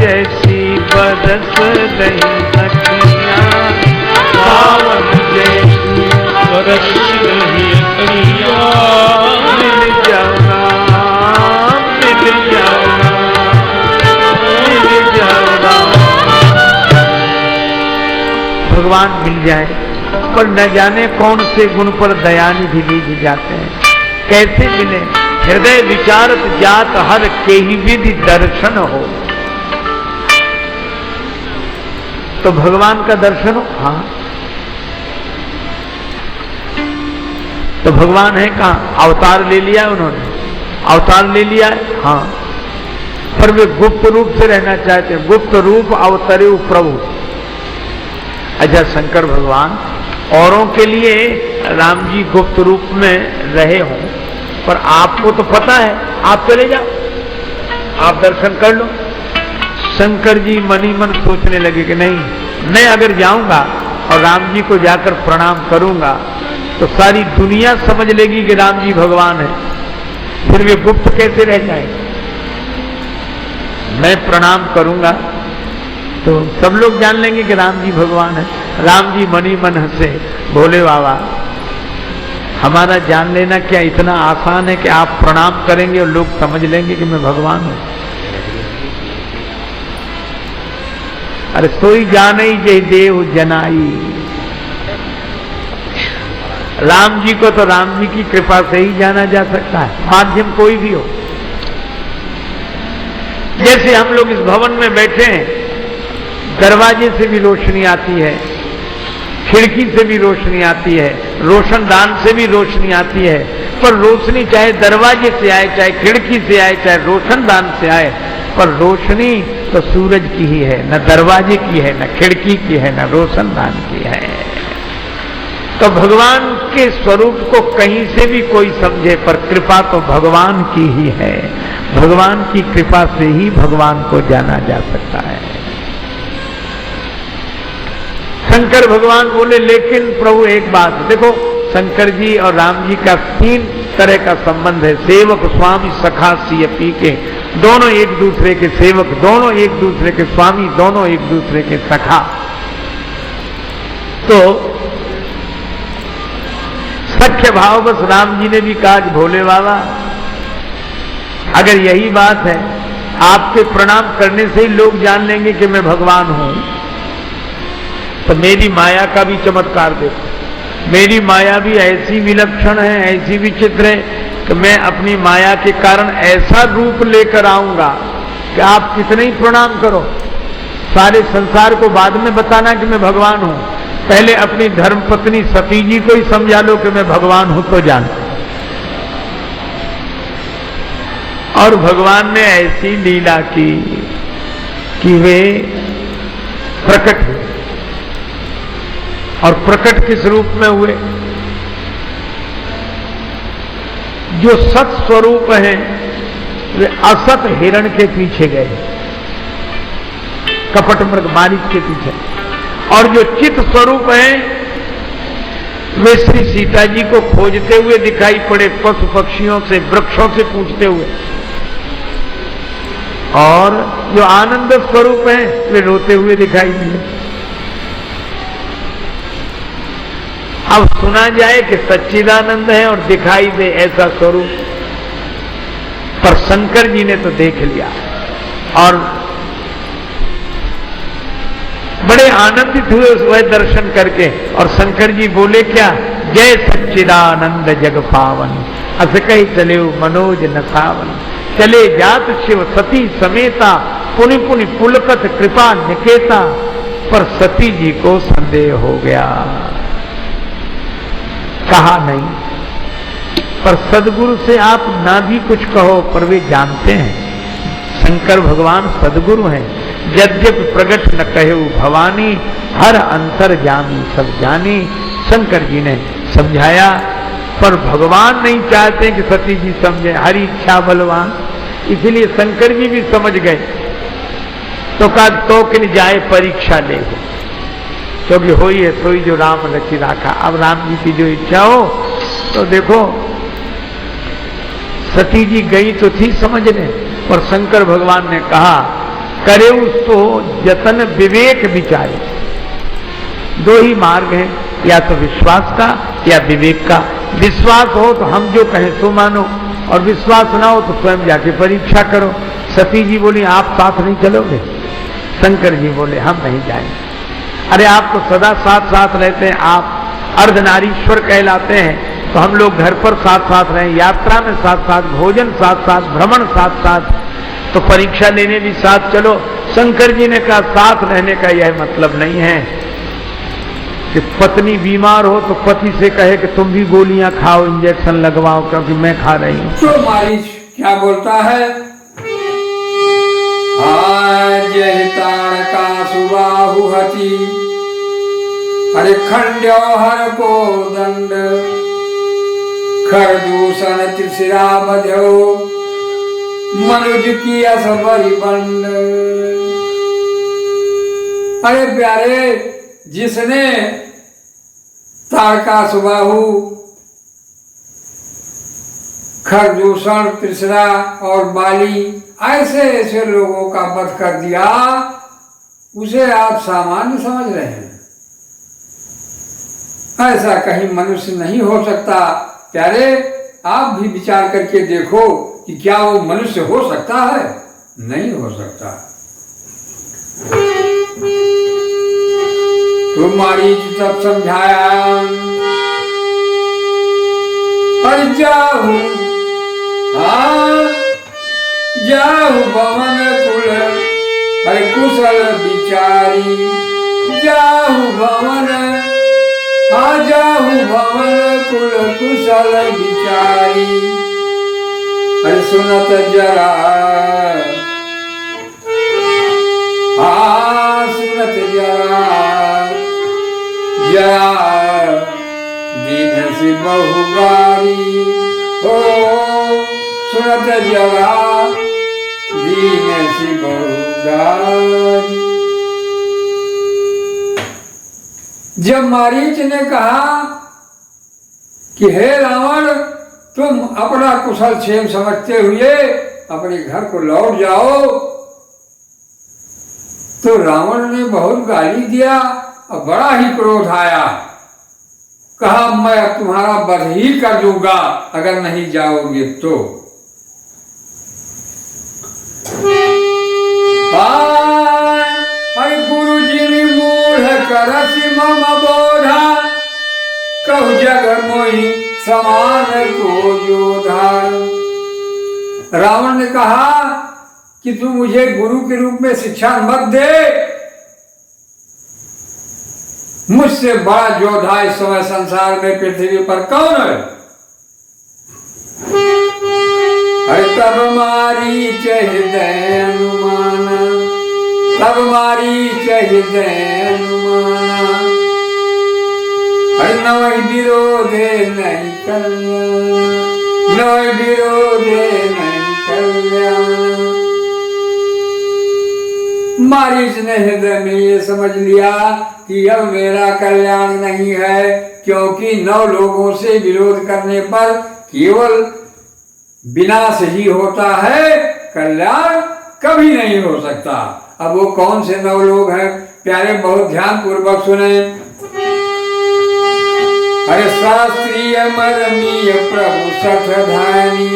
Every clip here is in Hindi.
जैसी बरस रही अखियाँ, सावन जैसी बरस रही अखियाँ, मिल जाना, मिल जाना, मिल जाना। भगवान मिल जाए, पर न जाने कौन से गुण पर दयानिधि लीज जाते हैं, कैसे मिले। हृदय विचारत जात हर केहि विधि दर्शन हो। तो भगवान का दर्शन हो, हाँ। तो भगवान है कहाँ? अवतार ले लिया उन्होंने, अवतार ले लिया है, हाँ। पर वे गुप्त रूप से रहना चाहते हैं। गुप्त रूप अवतरे प्रभु। अच्छा, शंकर भगवान औरों के लिए राम जी गुप्त रूप में रहे हों, पर आपको तो पता है, आप चले जाओ, आप दर्शन कर लो। शंकर जी मनी मन सोचने लगे कि नहीं, मैं अगर जाऊंगा और राम जी को जाकर प्रणाम करूंगा तो सारी दुनिया समझ लेगी कि राम जी भगवान है, फिर वे गुप्त कैसे रह जाएंगे। मैं प्रणाम करूंगा तो सब लोग जान लेंगे कि राम जी भगवान है। राम जी मनी मन हंसे, भोले बाबा हमारा जान लेना क्या इतना आसान है कि आप प्रणाम करेंगे और लोग समझ लेंगे कि मैं भगवान हूं। अरे सोई जाने जय देव जनाई। राम जी को तो राम जी की कृपा से ही जाना जा सकता है, माध्यम कोई भी हो। जैसे हम लोग इस भवन में बैठे हैं, दरवाजे से भी रोशनी आती है, खिड़की से भी रोशनी आती है, रोशनदान से भी रोशनी आती है, पर रोशनी चाहे दरवाजे से आए, चाहे खिड़की से आए, चाहे रोशनदान से आए, पर रोशनी तो सूरज की ही है, न दरवाजे की है, न खिड़की की है, न रोशनदान की है। तो भगवान के स्वरूप को कहीं से भी कोई समझे, पर कृपा तो भगवान की ही है। भगवान की कृपा से ही भगवान को जाना जा सकता है। शंकर भगवान बोले, लेकिन प्रभु एक बात देखो, शंकर जी और राम जी का 3 तरह का संबंध है। सेवक स्वामी सखा सिय पी के, दोनों एक दूसरे के सेवक, दोनों एक दूसरे के स्वामी, दोनों एक दूसरे के सखा। तो सख्य भाव बस राम जी ने भी कहा कि भोले बाबा अगर यही बात है, आपके प्रणाम करने से ही लोग जान लेंगे कि मैं भगवान हूं, तो मेरी माया का भी चमत्कार देखो। मेरी माया भी ऐसी विलक्षण है, ऐसी विचित्र है कि मैं अपनी माया के कारण ऐसा रूप लेकर आऊंगा कि आप कितने ही प्रणाम करो, सारे संसार को बाद में बताना कि मैं भगवान हूं, पहले अपनी धर्मपत्नी सती जी को ही समझा लो कि मैं भगवान हूं तो जान। और भगवान ने ऐसी लीला की कि वे प्रकट हुए। और प्रकट किस रूप में हुए? जो सत स्वरूप हैं वे असत हिरण के पीछे गए, कपट मृग मारीच के पीछे, और जो चित स्वरूप हैं वे श्री सीता जी को खोजते हुए दिखाई पड़े, पशु पक्षियों से, वृक्षों से पूछते हुए। और जो आनंद स्वरूप हैं वे रोते हुए दिखाई दिए। अब सुना जाए कि सच्चिदानंद है और दिखाई दे ऐसा स्वरूप, पर शंकर जी ने तो देख लिया और बड़े आनंदित हुए उस वह दर्शन करके। और शंकर जी बोले क्या? जय सच्चिदानंद जग पावन, अस कही चले मनोज नसावन, चले जात शिव सती समेता, पुनि पुनि पुलकत कृपा निकेता। पर सती जी को संदेह हो गया, कहा नहीं। पर सदगुरु से आप ना भी कुछ कहो, पर वे जानते हैं शंकर भगवान सदगुरु हैं। यद्यपि प्रगट न कहे भवानी, हर अंतर जानी सब जानी। शंकर जी ने समझाया, पर भगवान नहीं चाहते कि सती जी समझे, हरि इच्छा बलवान। इसलिए शंकर जी भी समझ गए। तो कहा तो किन जाए परीक्षा ले, क्योंकि हो ही है सोई जो राम रचि राखा। अब राम जी की जो इच्छा हो, तो देखो सती जी गई तो थी समझने, पर शंकर भगवान ने कहा करे उसको जतन विवेक विचारे। दो ही मार्ग हैं, या तो विश्वास का या विवेक का। विश्वास हो तो हम जो कहें सो मानो, और विश्वास ना हो तो स्वयं जाके परीक्षा करो। सती जी बोली आप साथ नहीं चलोगे? शंकर जी बोले हम नहीं जाएंगे। अरे आप तो सदा साथ साथ रहते हैं, आप अर्धनारीश्वर कहलाते हैं, तो हम लोग घर पर साथ साथ रहें, यात्रा में साथ साथ, भोजन साथ साथ, भ्रमण साथ साथ, तो परीक्षा लेने भी साथ चलो। शंकर जी ने कहा साथ रहने का यह मतलब नहीं है कि पत्नी बीमार हो तो पति से कहे कि तुम भी गोलियां खाओ, इंजेक्शन लगवाओ, क्योंकि मैं खा रही हूं। तो मारीच क्या बोलता है? आज ताड़का सुबाहु हति, अरे खंड्यो हर को दंड, खरदूषण त्रिशिरा बध्यो, मनुज की असबरी बंड। अरे प्यारे, जिसने ताड़का सुबाहु, खरदूषण, त्रिशरा और बाली ऐसे ऐसे लोगों का वध कर दिया, उसे आप सामान्य समझ रहे हैं। ऐसा कहीं मनुष्य नहीं हो सकता। प्यारे, आप भी विचार करके देखो कि क्या वो मनुष्य हो सकता है? नहीं हो सकता। तुम्हारी तब समझाया, और जाहु जाहु भवन कुल, अरे कुशल विचारी, जाहु भवन, जाहु भवन कुल कुशल विचारी, अरे सुनत जरा, सुनत जरा, जरा दीन से बहुगारी, हो सुनत जरा दीन से बहुगारी। जब मारीच ने कहा कि हे रावण, तुम अपना कुशल क्षेम समझते हुए अपने घर को लौट जाओ, तो रावण ने बहुत गाली दिया और बड़ा ही क्रोध आया। कहा मैं तुम्हारा वध ही कर दूंगा अगर नहीं जाओगे तो। अरे गुरु जी ने मूढ़ करसि मम बोधा, कहु जग मोहि समान को जोधा। रावण ने कहा कि तू मुझे गुरु के रूप में शिक्षा मत दे, मुझसे बड़ा योद्धा इस समय संसार में पृथ्वी पर कौन है? अरे तब मारीच हृदय अनुमाना, तब मारीच हृदय अनुमाना, अरे नवहि विरोधे नहीं कल्याण, नवहि विरोधे नहीं कल्याण। मारीच ने हृदय में ये समझ लिया कि अब मेरा कल्याण नहीं है, क्योंकि 9 लोगों से विरोध करने पर केवल विनाश ही होता है, कल्याण कभी नहीं हो सकता। अब वो कौन से 9 लोग हैं? प्यारे, बहुत ध्यान पूर्वक सुने। अरे शास्त्रीय मरमीय प्रभु सठ धानी,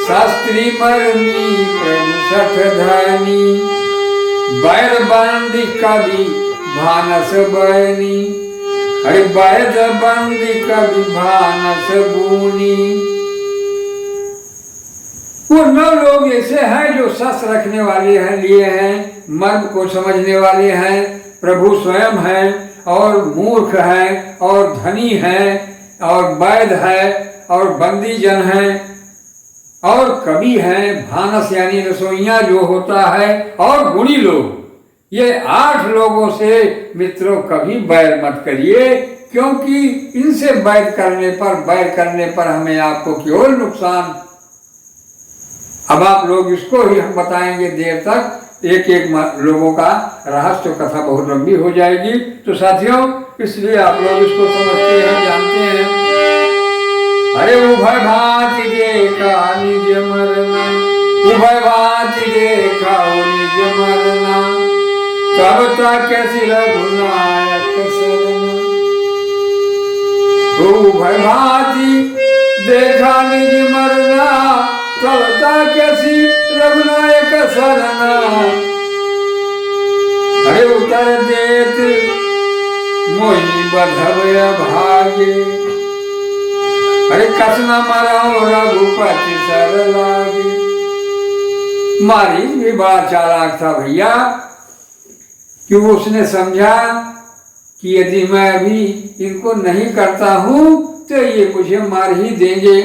शास्त्री मरमी प्रभु सठ धानी, वैर बंदी कवि भानस बयनी, अरे वैद बंदी कवि भानस बूनी। वो 9 लोग ऐसे हैं जो शस्त्र रखने वाले हैं, लिए हैं, मर्म को समझने वाले हैं, प्रभु स्वयं हैं, और मूर्ख हैं, और धनी हैं, और वैद है, और बंदी जन हैं, और कवि हैं, भानस यानी रसोइया जो होता है, और गुणी लोग। ये 8 लोगों से मित्रों कभी बैर मत करिए, क्योंकि इनसे बैर करने पर हमें आपको केवल नुकसान। अब आप लोग इसको ही हम बताएंगे देर तक, एक एक लोगों का रहस्य कथा बहुत लंबी हो जाएगी। तो साथियों, इसलिए आप लोग इसको समझते हैं, जानते हैं। अरे उभय भांति देखा निज मरना, उभय भांति देखा निज मरना, तब तक कैसी रघुनायक शरण भय भांति देखा निज मरना, तब तक कैसी रघुनायक शरण अरे उतर देत मोहि बधवय भागे, अरे कसना मराओ रघुपति सर लागे। मारीच भी बड़ा चालाक था भैया, कि उसने समझा कि यदि मैं अभी इनको नहीं करता हूं तो ये मुझे मार ही देंगे,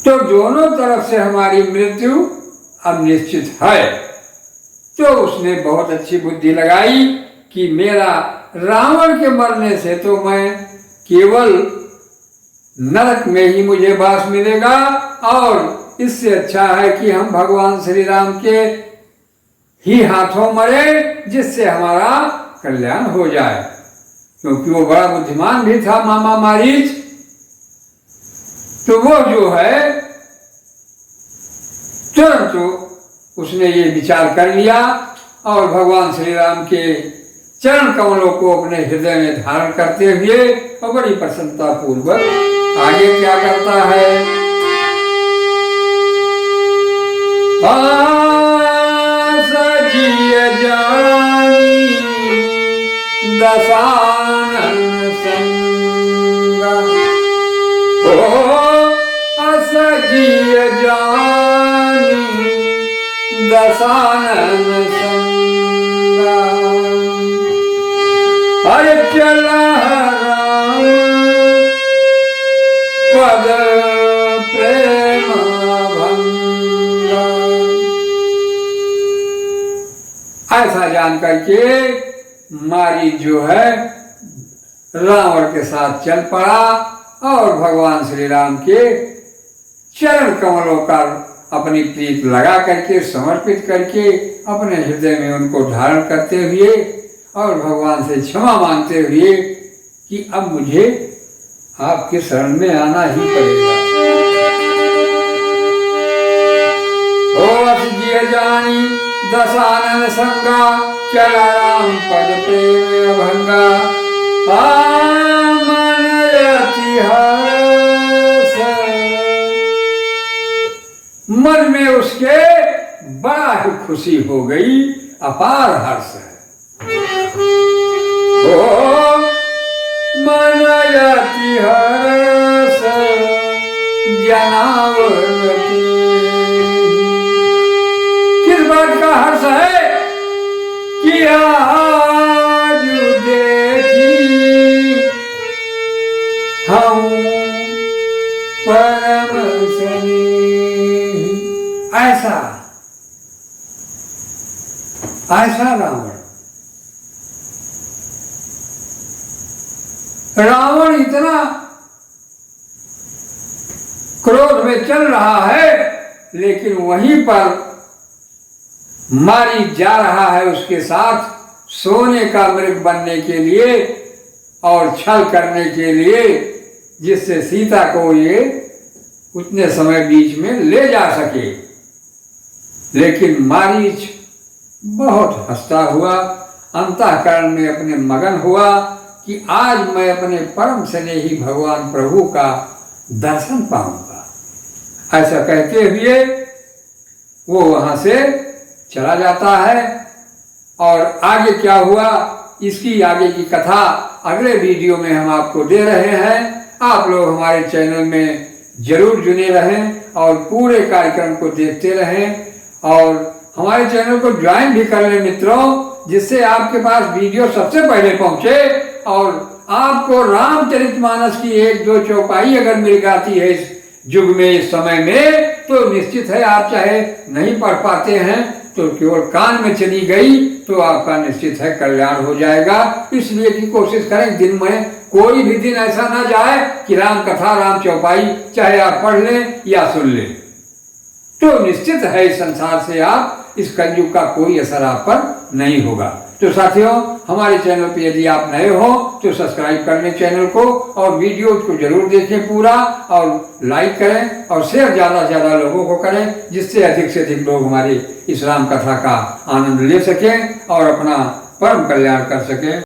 तो दोनों तरफ से हमारी मृत्यु अब निश्चित है। तो उसने बहुत अच्छी बुद्धि लगाई कि मेरा रावण के मरने से तो मैं केवल नरक में ही मुझे वास मिलेगा, और इससे अच्छा है कि हम भगवान श्री राम के ही हाथों मरे, जिससे हमारा कल्याण हो जाए। क्योंकि वो बड़ा बुद्धिमान भी था मामा मारीच, तो वो जो है तुरंत तो उसने ये विचार कर लिया और भगवान श्री राम के चरण कमलों को अपने हृदय में धारण करते हुए और बड़ी प्रसन्नता पूर्वक आगे क्या करता है। सजिय जानी दशानन संगा, ओ असजिय जानी दशानन संगा, अरे चला राम पद प्रेम भंगा। ऐसा जान करके मारी जो है रावण के साथ चल पड़ा और भगवान श्री राम के चरण कमलों का अपनी प्रीत लगा करके समर्पित करके अपने हृदय में उनको धारण करते हुए और भगवान से क्षमा मांगते हुए कि अब मुझे आपके शरण में आना ही पड़ेगा। ओ असजिय जानी दशानन संगा, चला राम पद प्रेम भंगा, मन अति हर्ष, मन में उसके बड़ा ही खुशी हो गई, अपार हर्ष है। ओ मन अति हर्ष जनावती, किस बात का हर्ष है कि आज देखी हम परम स्नेही। ऐसा रावण इतना क्रोध में चल रहा है, लेकिन वहीं पर मारी जा रहा है उसके साथ सोने का मृग बनने के लिए और छल करने के लिए, जिससे सीता को ये उतने समय बीच में ले जा सके। लेकिन मारीच बहुत हंसता हुआ अंतःकरण में अपने मगन हुआ कि आज मैं अपने परम स्नेही भगवान प्रभु का दर्शन पाऊंगा। ऐसा कहते हुए वो वहां से चला जाता है। और आगे क्या हुआ, इसकी आगे की कथा अगले वीडियो में हम आपको दे रहे हैं। आप लोग हमारे चैनल में जरूर जुड़े रहें और पूरे कार्यक्रम को देखते रहें और हमारे चैनल को ज्वाइन भी कर लें मित्रों, जिससे आपके पास वीडियो सबसे पहले पहुंचे और आपको रामचरितमानस की 1-2 चौपाई अगर मिल जाती है इस युग में, इस समय में, तो निश्चित है आप चाहे नहीं पढ़ पाते हैं तो केवल कान में चली गई तो आपका निश्चित है कल्याण हो जाएगा। इसलिए की कोशिश करें दिन में कोई भी दिन ऐसा ना जाए कि राम कथा राम चौपाई चाहे आप पढ़ लें या सुन लें, तो निश्चित है इस संसार से आप इस कलयुग का कोई असर आप पर नहीं होगा। तो साथियों, हमारे चैनल पे यदि आप नए हो तो सब्सक्राइब कर लें चैनल को और वीडियो को जरूर देखें पूरा, और लाइक करें और शेयर ज़्यादा से ज़्यादा लोगों को करें, जिससे अधिक से अधिक लोग हमारी इस्लाम कथा का आनंद ले सकें और अपना परम कल्याण कर सकें।